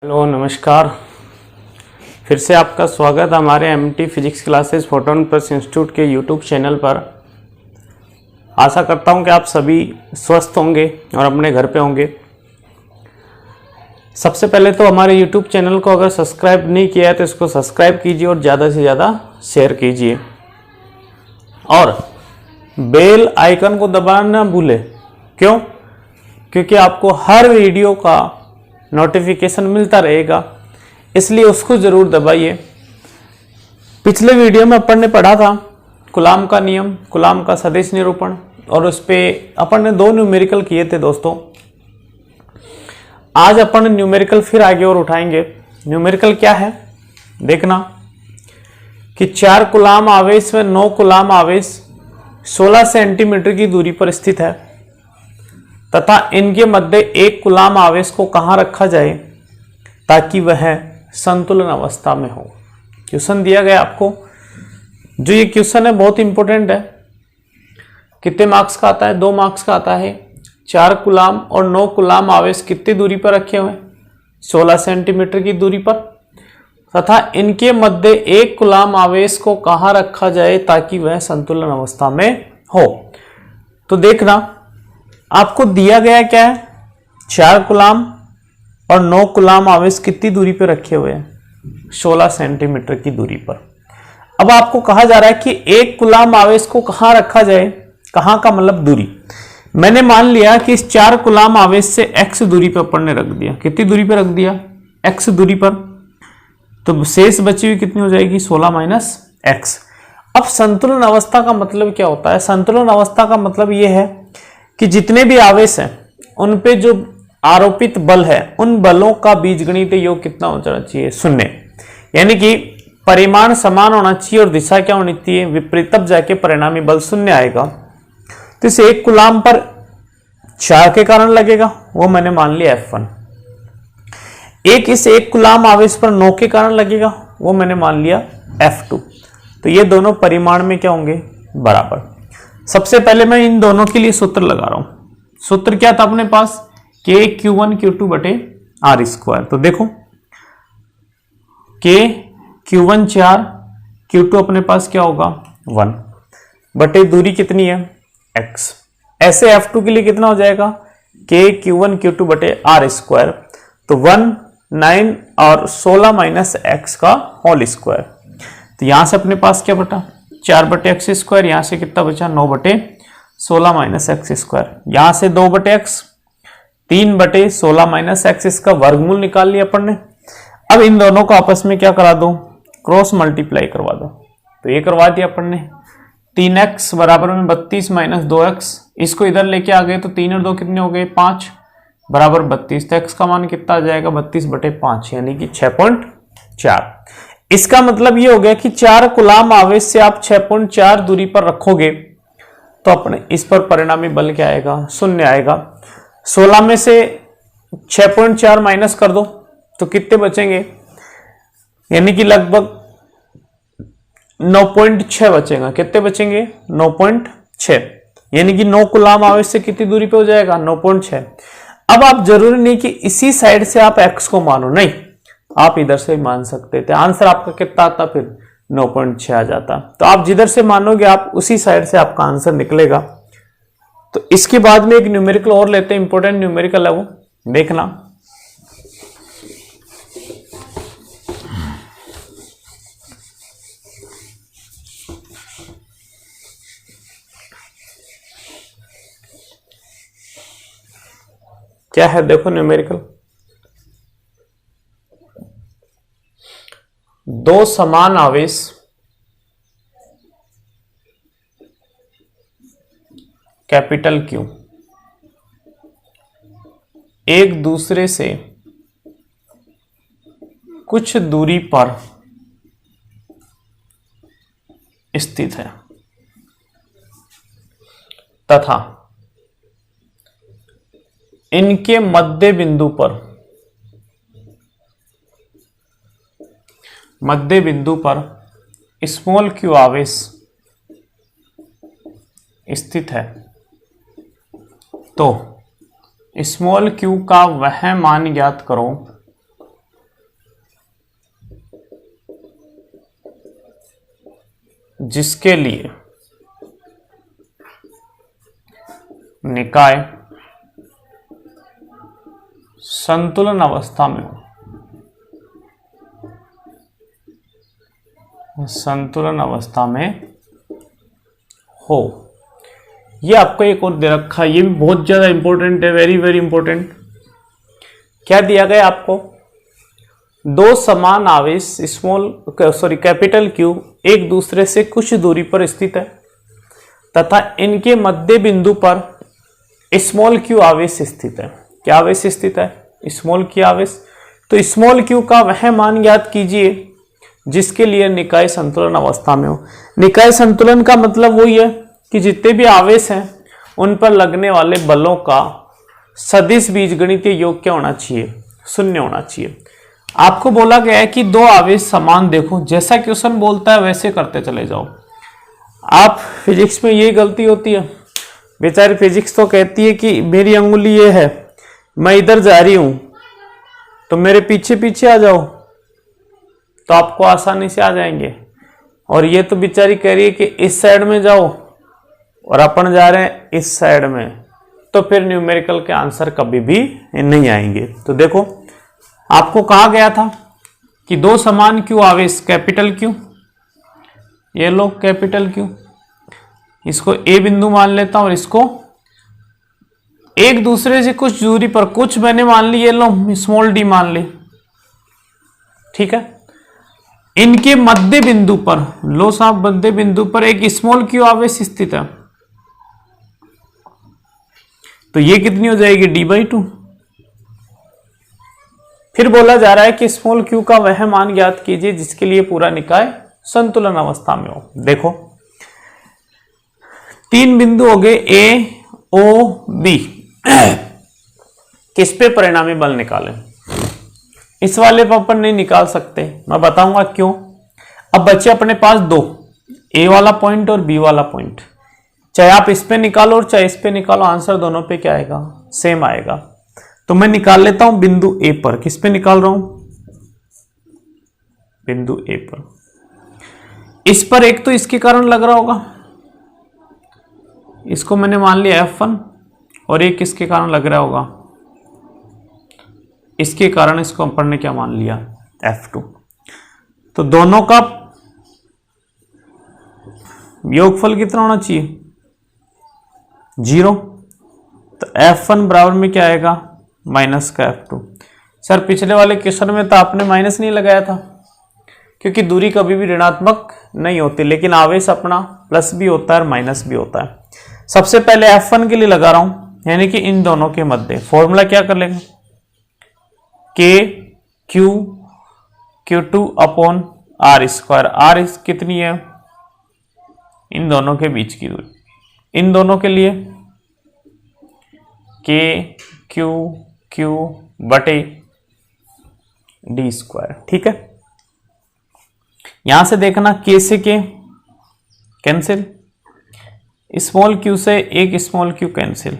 Hello नमस्कार। फिर से आपका स्वागत हमारे MT physics classes photon plus institute के यूट्यूब चैनल पर। आशा करता हूं कि आप सभी स्वस्थ होंगे और अपने घर पे होंगे। सबसे पहले तो हमारे यूट्यूब चैनल को अगर सब्सक्राइब नहीं किया है तो इसको सब्सक्राइब कीजिए और ज़्यादा से ज़्यादा शेयर कीजिए और बेल आइकन को दबाना ना भूलें। क्यों? क्योंकि आपको हर वीडियो का नोटिफिकेशन मिलता रहेगा, इसलिए उसको जरूर दबाइए। पिछले वीडियो में अपन ने पढ़ा था कूलाम का नियम, कूलाम का सदिश निरूपण, और उस पे अपन ने 2 न्यूमेरिकल किए थे दोस्तों। आज अपन न्यूमेरिकल फिर आगे और उठाएंगे। न्यूमेरिकल क्या है देखना कि 4 कूलाम आवेश व 9 कूलाम आवेश 16 सेंटीमीटर की दूरी पर स्थित है तथा इनके मध्य 1 कूलाम आवेश को कहां रखा जाए ताकि वह संतुलन अवस्था में हो। क्वेश्चन दिया गया आपको। जो ये क्वेश्चन है बहुत इंपॉर्टेंट है। कितने मार्क्स का आता है? 2 मार्क्स का आता है। 4 कूलाम और 9 कूलाम आवेश कितनी दूरी पर रखे हुए? 16 सेंटीमीटर की दूरी पर, तथा इनके मध्य 1 कूलाम आवेश को कहां रखा जाए ताकि वह संतुलन अवस्था में हो। तो देखना आपको दिया गया क्या है, 4 कूलाम और 9 कूलाम आवेश कितनी दूरी पर रखे हुए हैं? 16 सेंटीमीटर की दूरी पर। अब आपको कहा जा रहा है कि 1 कूलाम आवेश को कहां रखा जाए। कहां का मतलब दूरी। मैंने मान लिया कि इस 4 कूलाम आवेश से x दूरी पर अपन ने रख दिया। कितनी दूरी पर रख दिया? x दूरी पर। तो शेष बची हुई कितनी हो जाएगी? 16 माइनस x। अब संतुलन अवस्था का मतलब क्या होता है? संतुलन अवस्था का मतलब यह है कि जितने भी आवेश हैं उन पे जो आरोपित बल है उन बलों का बीजगणितीय योग कितना हो जाना चाहिए? 0। यानी कि परिमाण समान होना चाहिए और दिशा क्या होनी चाहिए? विपरीत। तब जाके परिणामी बल 0 आएगा। तो इस 1 कूलाम पर 4 के कारण लगेगा, वो मैंने मान लिया F1। इस 1 कूलाम आवेश पर 9 के कारण लगेगा, वो मैंने मान लिया F2। तो ये दोनों परिमाण में क्या होंगे? बराबर। सबसे पहले मैं इन दोनों के लिए सूत्र लगा रहा हूं। सूत्र क्या था अपने पास? K Q1 Q2 बटे R स्क्वायर। तो देखो K Q1 4, Q2 अपने पास क्या होगा? 1 बटे दूरी कितनी है? X। ऐसे F2 के लिए कितना हो जाएगा? K Q1 Q2 बटे R स्क्वायर। तो 1 9 और 16 माइनस x का होल स्क्वायर। तो यहां से अपने पास क्या बटा? 4 बटे एक्स स्क्वायर। यहां से कितना बचा? 9 बटे 16 माइनस एक्स स्क्वायर। यहां से 2 बटे एक्स, 3 बटे 16 माइनस एक्स, इसका वर्गमूल निकाल लिया अपन ने। अब इन दोनों को आपस में क्या करा दो? क्रॉस मल्टीप्लाई करवा दो। तो ये करवा दिया अपन ने। 3x बराबर में 32 माइनस 2x, इसको इधर लेके आ गए तो 3 और 2 कितने हो गए? 5 बराबर 32। तो x का मान कितना आ जाएगा? 32 बटे 5 यानी कि 6.4। इसका मतलब ये हो गया कि 4 कूलाम आवेश से आप 6.4 दूरी पर रखोगे तो अपने इस पर परिणामी बल क्या आएगा? 0 आएगा। 16 में से 6.4 माइनस कर दो तो कितने बचेंगे? यानी कि लगभग 9.6 बचेगा। कितने बचेंगे? 9.6। यानी कि 9 कूलाम आवेश से कितनी दूरी पे हो जाएगा? 9.6। अब आप जरूरी नहीं कि इसी साइड से आप x को मानो, नहीं, आप इधर से मान सकते थे। आंसर आपका कितना आता? फिर 9.6 आ जाता। तो आप जिधर से मानोगे आप उसी साइड से आपका आंसर निकलेगा। तो इसके बाद में एक न्यूमेरिकल और लेते हैं, इंपॉर्टेंट न्यूमेरिकल है वो, देखना। क्या है देखो न्यूमेरिकल। 2 समान आवेश कैपिटल Q एक दूसरे से कुछ दूरी पर स्थित है तथा इनके मध्य बिंदु पर स्मॉल q आवेश स्थित है तो स्मॉल q का वह मान ज्ञात करो जिसके लिए निकाय संतुलन अवस्था में हो, संतुलन अवस्था में हो। ये आपको एक और दे रखा है, ये भी बहुत ज्यादा इंपॉर्टेंट है, वेरी वेरी इंपॉर्टेंट। क्या दिया गया आपको? दो समान आवेश कैपिटल क्यू एक दूसरे से कुछ दूरी पर स्थित है तथा इनके मध्य बिंदु पर स्मॉल क्यू आवेश स्थित है। क्या आवेश स्थित है? स्मॉल क्यू आवेश। तो स्मॉल क्यू का वह मान ज्ञात कीजिए जिसके लिए निकाय संतुलन अवस्था में हो। निकाय संतुलन का मतलब वही है कि जितने भी आवेश हैं उन पर लगने वाले बलों का सदिश बीजगणितीय योग क्या होना चाहिए? शून्य होना चाहिए। आपको बोला गया है कि दो आवेश समान देखो, जैसा क्वेश्चन बोलता है वैसे करते चले जाओ। आप फिजिक्स में ये गलती होती है, बेचारी फिजिक्स तो कहती है कि मेरी अंगुली ये है, मैं इधर जा रही हूं तो मेरे पीछे पीछे आ जाओ, तो आपको आसानी से आ जाएंगे। और ये तो बेचारी कह रही है कि इस साइड में जाओ और अपन जा रहे हैं इस साइड में, तो फिर न्यूमेरिकल के आंसर कभी भी नहीं आएंगे। तो देखो आपको कहा गया था कि दो समान क्यू आवेश कैपिटल क्यू, ये लो कैपिटल क्यू, इसको ए बिंदु मान लेता हूं और इसको एक दूसरे से कुछ दूरी पर, कुछ मैंने मान ली, ये लो स्मॉल डी मान ली, ठीक है। इनके मध्य बिंदु पर, लो साहब मध्य बिंदु पर एक स्मॉल क्यू आवेश स्थित है, तो ये कितनी हो जाएगी? d/2। फिर बोला जा रहा है कि स्मॉल क्यू का वह मान ज्ञात कीजिए जिसके लिए पूरा निकाय संतुलन अवस्था में हो। देखो तीन बिंदु हो गए ए, ओ, बी। किस पे परिणामी बल निकालें? इस वाले पर अपन नहीं निकाल सकते, मैं बताऊंगा क्यों। अब बचे अपने पास दो, ए वाला पॉइंट और बी वाला पॉइंट। चाहे आप इस पे निकालो और चाहे इस पे निकालो, आंसर दोनों पे क्या आएगा? सेम आएगा। तो मैं निकाल लेता हूं बिंदु ए पर। किस पे निकाल रहा हूं? बिंदु ए पर। इस पर एक तो इसके कारण लग रहा होगा, इसको मैंने मान लिया F1, और एक इसके कारण लग रहा होगा, इसके कारण इसको अपन ने क्या मान लिया? F2। तो दोनों का योगफल कितना होना चाहिए? 0। तो F1 बराबर में क्या आएगा? माइनस का F2। सर पिछले वाले क्वेश्चन में तो आपने माइनस नहीं लगाया था, क्योंकि दूरी कभी भी ऋणात्मक नहीं होती, लेकिन आवेश अपना प्लस भी होता है और माइनस भी होता है। सबसे पहले F1 के लिए लगा रहा हूं, यानी कि इन दोनों के मध्य। फॉर्मूला क्या कर लेंगे? Q2/R²। R कितनी है? इन दोनों के बीच की दूरी। इन दोनों के लिए KQ/D²। ठीक है। यहां से देखना, K से K कैंसिल, स्मॉल q से एक स्मॉल q कैंसिल,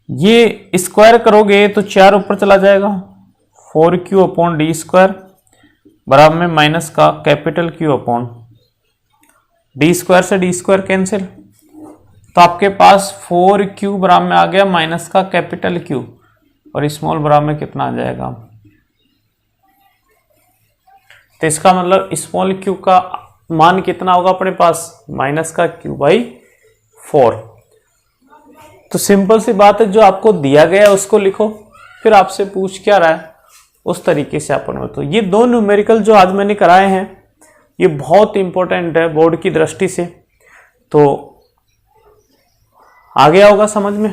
ये स्क्वायर करोगे तो 4 ऊपर चला जाएगा, 4Q/D² बराबर में माइनस का कैपिटल Q/D² से D² कैंसिल, तो आपके पास 4Q बराबर में आ गया माइनस का कैपिटल Q, और स्मॉल बराबर में कितना आ जाएगा? तो इसका मतलब स्मॉल q का मान कितना होगा अपने पास? माइनस का Q/4। तो सिंपल सी बात है, जो आपको दिया गया है उसको लिखो, फिर आपसे पूछ क्या रहा है उस तरीके से अपन हो। तो ये दो न्यूमेरिकल जो आज मैंने कराए हैं ये बहुत इंपॉर्टेंट है बोर्ड की दृष्टि से, तो आ गया होगा समझ में।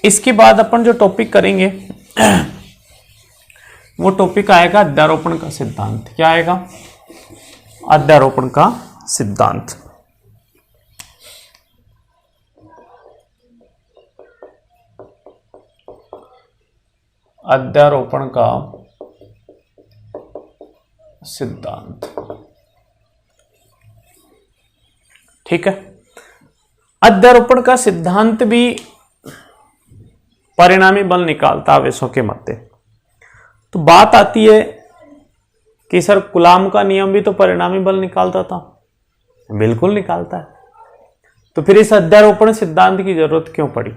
इसके बाद अपन जो टॉपिक करेंगे वो टॉपिक आएगा अध्यारोपण का सिद्धांत। क्या आएगा? अध्यारोपण का सिद्धांत। अध्यारोपण का सिद्धांत, ठीक है। अध्यारोपण का सिद्धांत भी परिणामी बल निकालता आवेशों के मध्य। तो बात आती है कि सर कूलाम का नियम भी तो परिणामी बल निकालता था, बिल्कुल निकालता है। तो फिर इस अध्यारोपण सिद्धांत की जरूरत क्यों पड़ी?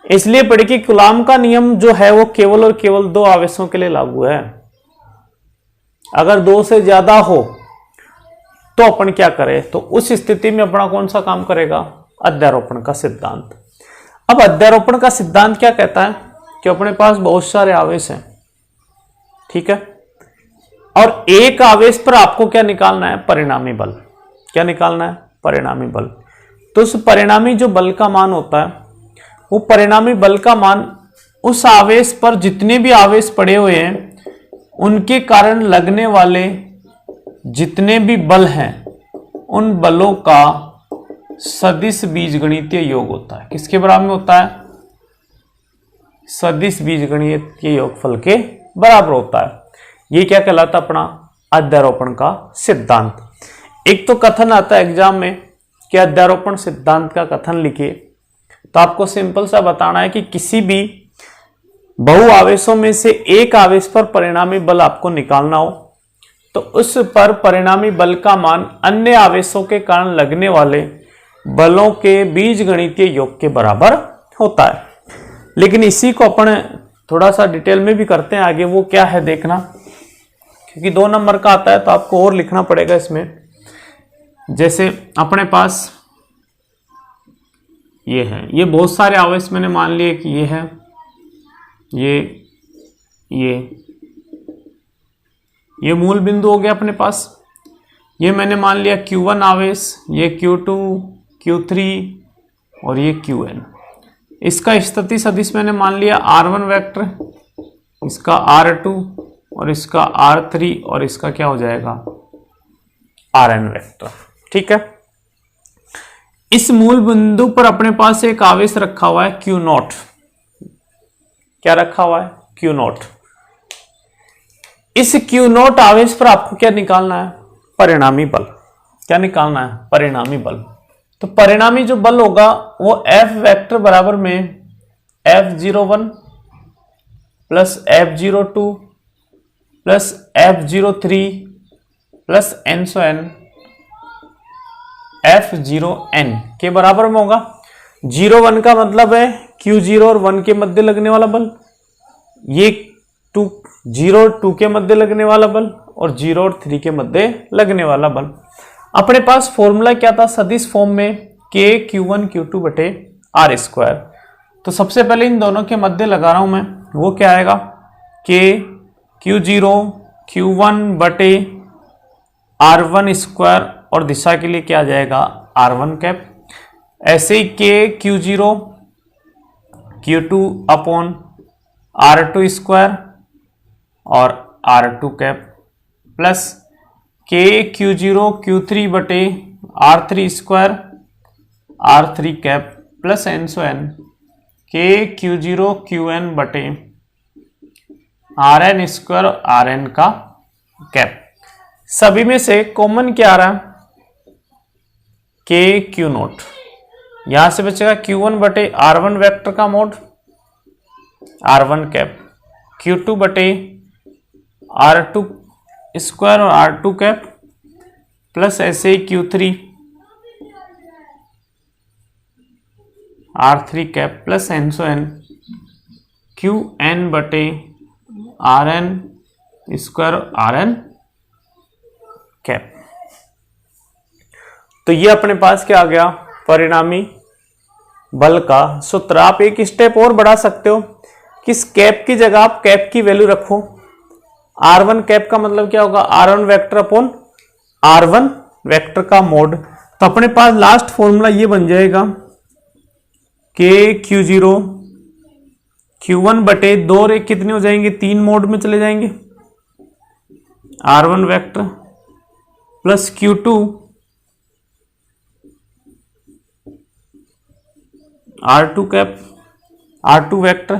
इसलिए पड़ी कि कूलाम का नियम जो है वो केवल और केवल दो आवेशों के लिए लागू है। अगर दो से ज्यादा हो तो अपन क्या करें? तो उस स्थिति में अपना कौन सा काम करेगा? अध्यारोपण का सिद्धांत। अब अध्यारोपण का सिद्धांत क्या कहता है कि अपने पास बहुत सारे आवेश हैं, ठीक है, और एक आवेश पर आपको क्या निकालना है? परिणामी बल। क्या निकालना है? परिणामी बल। तो उस परिणामी जो बल का मान होता है, वो परिणामी बल का मान उस आवेश पर जितने भी आवेश पड़े हुए हैं उनके कारण लगने वाले जितने भी बल हैं उन बलों का सदिश बीजगणितीय योग होता है। किसके बराबर में होता है? सदिश बीजगणितीय योगफल के बराबर होता है। ये क्या कहलाता है? अपना अध्यारोपण का सिद्धांत। एक तो कथन आता है एग्जाम में कि अध्यारोपण सिद्धांत का कथन लिखिए, तो आपको सिंपल सा बताना है कि किसी भी बहु आवेशों में से एक आवेश पर परिणामी बल आपको निकालना हो तो उस पर परिणामी बल का मान अन्य आवेशों के कारण लगने वाले बलों के बीजगणितीय योग के बराबर होता है। लेकिन इसी को अपन थोड़ा सा डिटेल में भी करते हैं आगे, वो क्या है देखना, क्योंकि 2 नंबर का आता है तो आपको और लिखना पड़ेगा इसमें। जैसे अपने पास ये है, ये बहुत सारे आवेश मैंने मान लिए कि ये है, ये मूल बिंदु हो गया अपने पास। ये मैंने मान लिया Q1 आवेश, ये Q2, Q3 और ये Qn। इसका स्थिति सदिश मैंने मान लिया R1 वेक्टर, इसका R2 और इसका R3 और इसका क्या हो जाएगा? Rn वेक्टर, ठीक है। इस मूल बिंदु पर अपने पास एक आवेश रखा हुआ है Q0। क्या रखा हुआ है? Q0। इस Q0 आवेश पर आपको क्या निकालना है? परिणामी बल। क्या निकालना है? परिणामी बल। तो परिणामी जो बल होगा वो F वेक्टर बराबर में F01 plus F02 plus F03 plus n F0n के बराबर में होगा। 01 का मतलब है Q0 और 1 के मध्य लगने वाला बल, ये 0 2 के मध्य लगने वाला बल और 0 और 3 के मध्य लगने वाला बल। अपने पास फॉर्मूला क्या था सदिश फॉर्म में? K Q1 Q2 बटे R स्क्वायर। तो सबसे पहले इन दोनों के मध्य लगा रहा हूं मैं, वो क्या आएगा? K Q0 Q1 बटे R1 स्क्वायर और दिशा के लिए क्या आ जाएगा? R1 cap. ऐसे ही K Q0 Q2 upon R2 square और R2 cap plus K Q0 Q3 बटे R3 square R3 cap plus n K Q0 Qn बटे Rn स्क्वायर Rn का कैप। सभी में से कॉमन क्या आ रहा है? K Q0। यहां से बचेगा Q1 बटे R1 वेक्टर का मोड R1 कैप, Q2 बटे R2 स्क्वायर और R2 कैप प्लस ऐसे ही Q3 R3 cap plus n Qn बटे Rn स्क्वायर Rn कैप। तो ये अपने पास क्या आ गया? परिणामी बल का सूत्र। आप एक स्टेप और बढ़ा सकते हो कि इस कैप की जगह आप कैप की वैल्यू रखो। R1 कैप का मतलब क्या होगा? R1 vector upon R1 vector का मोड। तो अपने पास लास्ट फॉर्मूला ये बन जाएगा K Q0 Q1 बटे 2 रे कितने हो जाएंगे? 3 मोड में चले जाएंगे। R1 vector plus Q2 R2 cap R2 vector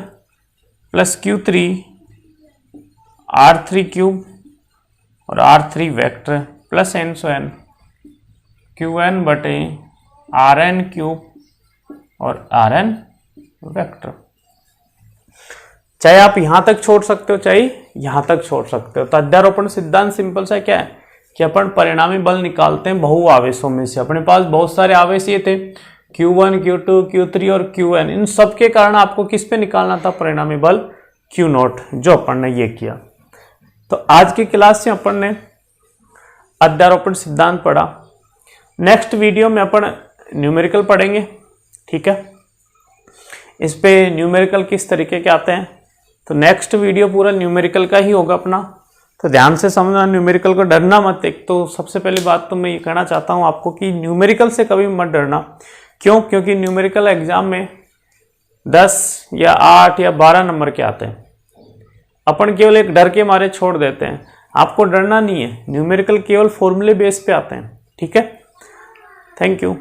plus Q3 R3 cube और R3 vector plus n Qn बटे Rn क्यूब और Rn वेक्टर। चाहे आप यहां तक छोड़ सकते हो चाहे यहां तक छोड़ सकते हो। तो अध्यारोपण सिद्धांत सिंपल सा क्या है कि अपन परिणामी बल निकालते हैं बहु आवेशों में से। अपने पास बहुत सारे आवेश ये थे Q1, Q2, Q3 और Qn, इन सब के कारण आपको किस पे निकालना था परिणामी बल Q0, जो अपन ने ये किया। तो आज की क्लास में अपन ने अध्यारोपण सिद्धांत पढ़ा। नेक्स्ट वीडियो में अपन न्यूमेरिकल पढ़ेंगे, ठीक है। इस पे न्यूमेरिकल किस तरीके के आते हैं, तो नेक्स्ट वीडियो पूरा न्यूमेरिकल का ही होगा अपना। तो ध्यान से समझना, न्यूमेरिकल को डरना मत। एक तो सबसे पहली बात तो मैं ये कहना चाहता हूँ आपको कि न्यूमेरिकल से कभी मत डरना। क्यों? क्योंकि न्यूमेरिकल एग्जाम में 10 या 8 या 12 नंबर के आते हैं। अपन केवल एक डर के मारे छोड़ देते हैं। आपको डरना नहीं है, न्यूमेरिकल केवल फॉर्मूले बेस पे आते हैं, ठीक है। Thank you.